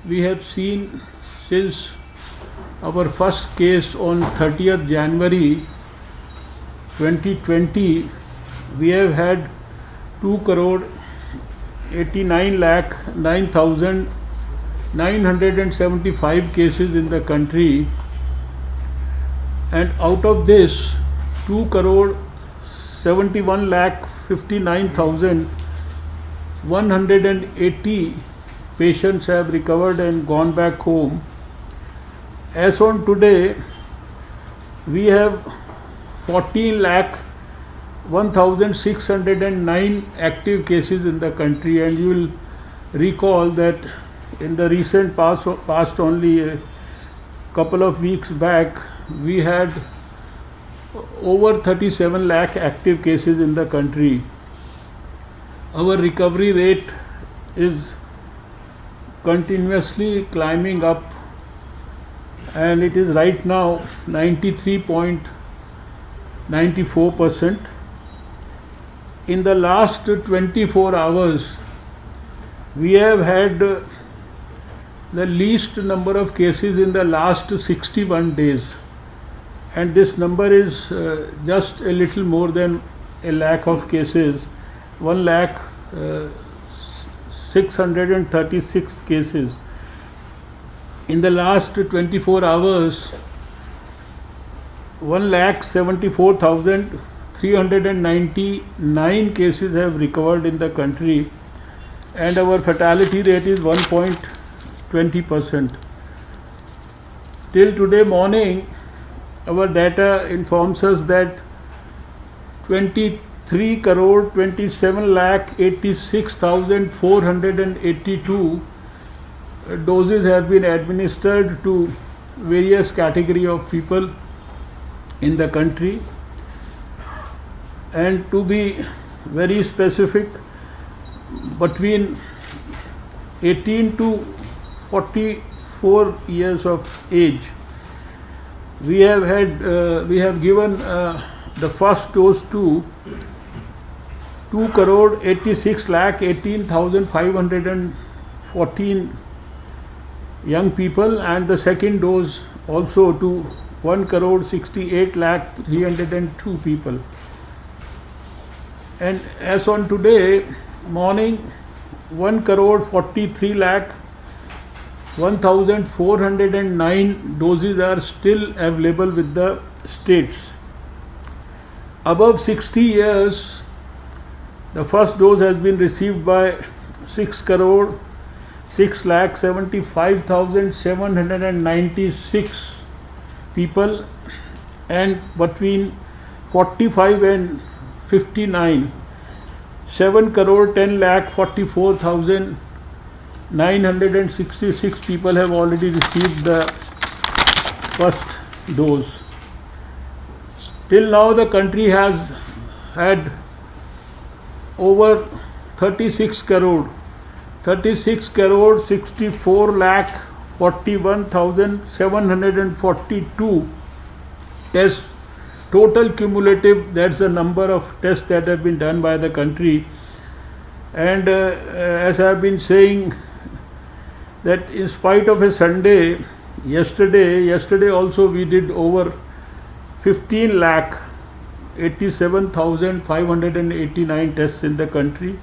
we have seen since our first case on 30th January 2020, we have had 2 crore 89 lakh 9,975 cases in the country, and out of this 2 crore 71 lakh 59,180 patients have recovered and gone back home. As on today, we have 14 lakh 1,609 active cases in the country, and you will recall that in the recent past only a couple of weeks back, we had over 37 lakh active cases in the country. Our recovery rate is continuously climbing up, and it is right now 93.94%. In the last 24 hours, we have had the least number of cases in the last 61 days, and this number is just a little more than a lakh of cases, 1 lakh 636 cases. In the last 24 hours, 1,74,399 cases have recovered in the country, and our fatality rate is 1.20%. Till today morning, our data informs us that 23 crore 27 lakh 86,482 doses have been administered to various category of people in the country. And to be very specific, between 18 to 44 years of age, we have given the first dose to 2 crore 86 lakh 18,514 young people, and the second dose also to 1 crore 68 lakh 302 people. And as on today morning, 1 crore 43 lakh 1,409 doses are still available with the states. Above 60 years, the first dose has been received by 6 crore 6 lakh 75,796 people, and between 45 and 59, 7 crore 10 lakh 44,966 people have already received the first dose. Till now, the country has had over 36 crore 64 lakh 41,742 tests. Total cumulative, that's the number of tests that have been done by the country. And as I have been saying, that in spite of a Sunday, yesterday also we did over 15 lakh 87,589 tests in the country.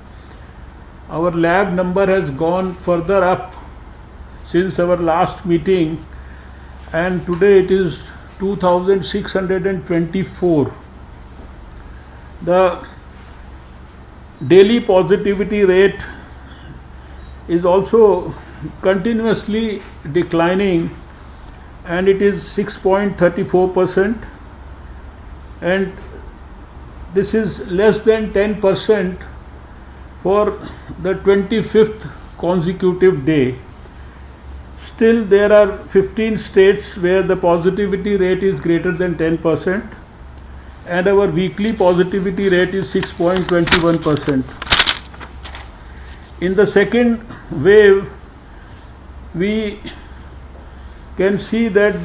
Our lab number has gone further up since our last meeting, and today it is 2,624. The daily positivity rate is also continuously declining, and it is 6.34%, and this is less than 10% for the 25th consecutive day. Still, there are 15 states where the positivity rate is greater than 10%, and our weekly positivity rate is 6.21%. In the second wave, we can see that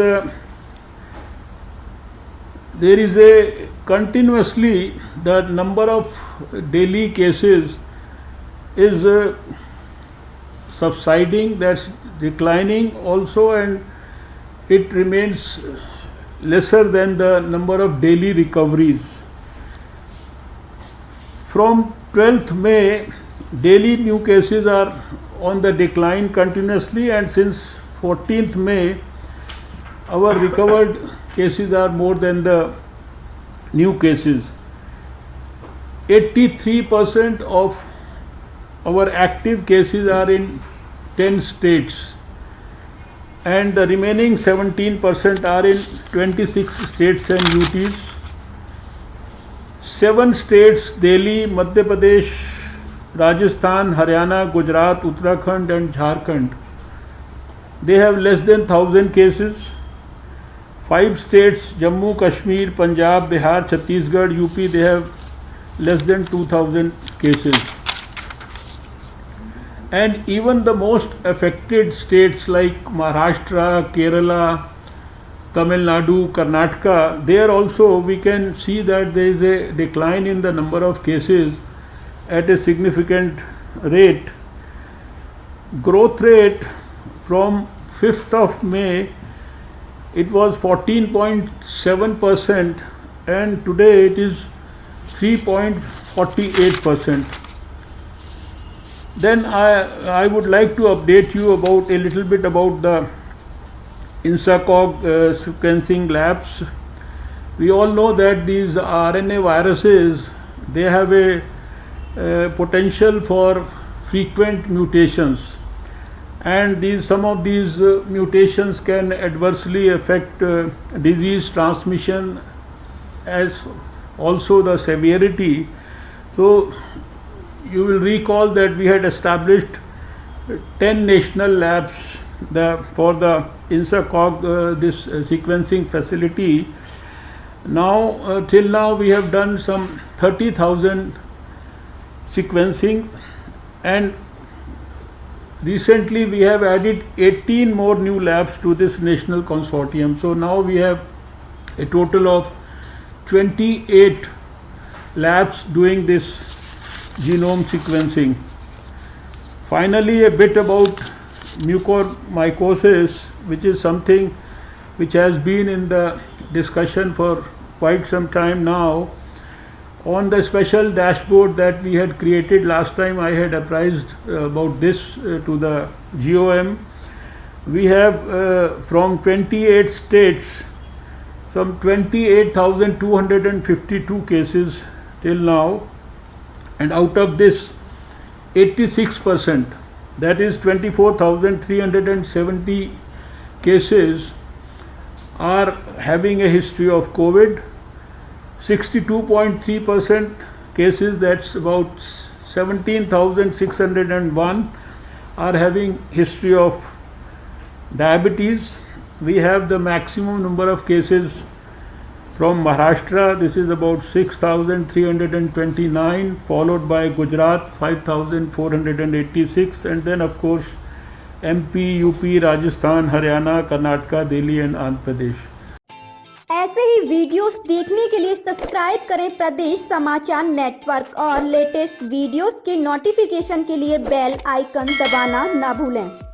there is a continuously the number of daily cases is subsiding, that's declining also, and it remains lesser than the number of daily recoveries. From 12th May, daily new cases are on the decline continuously, and since 14th May, our recovered cases are more than the new cases. 83% of our active cases are in 10 states, and the remaining 17% are in 26 states and UTs. 7 states, Delhi, Madhya Pradesh, Rajasthan, Haryana, Gujarat, Uttarakhand and Jharkhand, they have less than 1,000 cases. 5 states, Jammu, Kashmir, Punjab, Bihar, Chhattisgarh, UP, they have less than 2,000 cases. And even the most affected states like Maharashtra, Kerala, Tamil Nadu, Karnataka, there also we can see that there is a decline in the number of cases at a significant rate. Growth rate from 5th of May, it was 14.7% and today it is 3.48%. Then I would like to update you about a little bit about the INSACOG sequencing labs. We all know that these RNA viruses, they have a potential for frequent mutations, and some of these mutations can adversely affect disease transmission as also the severity. So you will recall that we had established 10 national labs for the INSACOG this sequencing facility. Now till now we have done some 30,000 sequencing, and recently we have added 18 more new labs to this national consortium. So now we have a total of 28 labs doing this genome sequencing. Finally, a bit about mucormycosis, which is something which has been in the discussion for quite some time now. On the special dashboard that we had created last time, I had apprised about this to the GOM. We have from 28 states some 28,252 cases till now, and out of this 86%, that is 24,370 cases, are having a history of COVID. 62.3% cases, that's about 17,601, are having history of diabetes. We have the maximum number of cases from Maharashtra, this is about 6,329, followed by Gujarat 5,486, and then of course MP, UP, Rajasthan, Haryana, Karnataka, Delhi and Andhra Pradesh. ऐसे ही videos देखने के लिए subscribe करें प्रदेश समाचार network और latest videos के notification के लिए बेल आइकन दबाना ना भूलें।